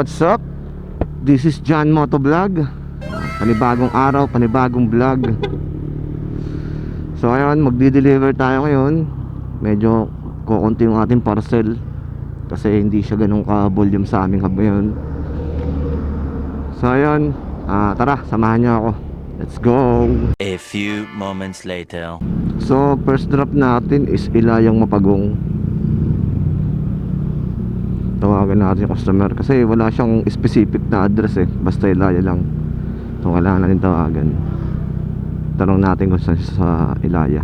what's up? This is John Motovlog. Panibagong araw, panibagong vlog. So ayun, magdi-deliver tayo ngayon. Medyo kukunti yung ating parcel kasi hindi siya ganun ka-volume sa aming hub ngayon. So ayun, tara, samahan niyo ako. Let's go. A few moments later. So first drop natin is Ilayang Mapagong. Tawagan natin yung customer kasi wala siyang specific na address eh, basta Ilaya lang. So kailangan natin tawagan. Tanong natin kung saan siya sa Ilaya.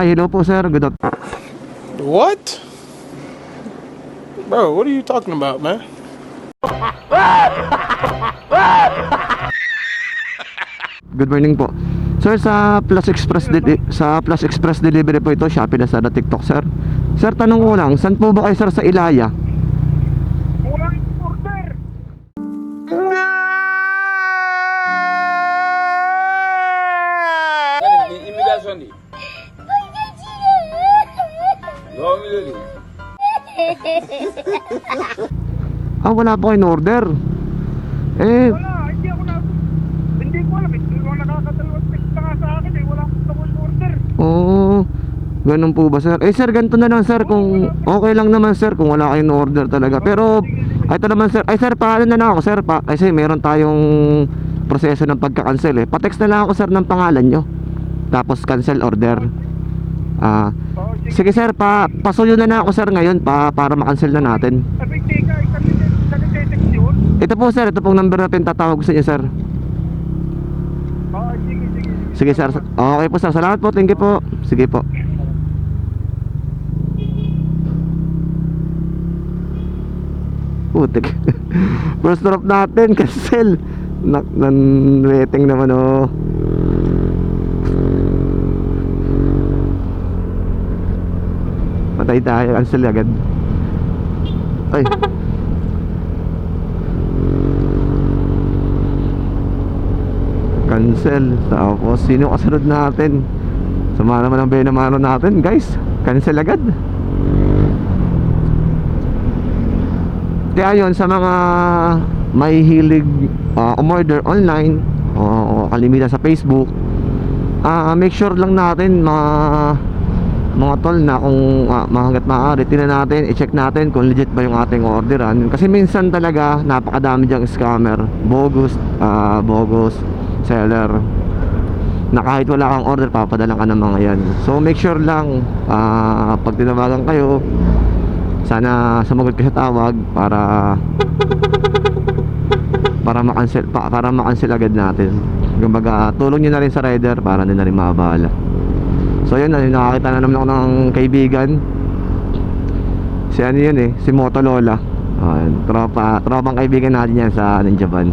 Hello po sir, good afternoon. What? Bro, what are you talking about, man? Good morning po. Sir, sa Plus Express Delivery po ito, Shopee, Lazada, TikTok sir. Sir, tanong ko lang, saan po ba kayo sir sa Ilaya? Walang order. Imitasyon di. Wala po kayong order. Wala, hindi ko alam. Hindi ko nakakatulong na nga sa akin eh. Wala akong order. Ganun po ba sir? Sir, ganito na lang sir, kung okay lang naman sir kung wala kayong order talaga. Pero ito naman sir, sir, paano na lang ako sir kasi meron tayong proseso ng pagka-cancel eh. Pa-text na lang ako sir ng pangalan nyo, tapos cancel order. Sige sir, pasuyo na ako sir ngayon para ma-cancel na natin. Sabi, teka, kanitetext yun? Ito po sir, ito pong number natin tatawag sa inyo sir. Sige. Sige sir, okay po sir, salamat po, thank you po. Sige po. Putik. First drop natin, cancel. Rating naman oh. Patay tayo, cancel agad. Ay. Cancel. Tapos sino kasunod natin? Sama naman ang benamano natin guys. Cancel agad. Kaya yun, sa mga may hilig umorder online o kalimitan sa Facebook, make sure lang natin mga tol na kung hanggat maaari tingnan natin, i-check natin kung legit ba yung ating orderan. Kasi minsan talaga napakadami dyang scammer, bogus seller na kahit wala kang order papadalan ka ng mga yan. So make sure lang pag tinawagan kayo, sana sumagot kayo sa tawag para ma-cancel agad natin. Kumbaga tulong nyo na rin sa rider para na rin mabahala. So yun, nakakita na naman ako ng kaibigan. Si ano yun si Motolola. Tropang kaibigan natin yan sa Japan.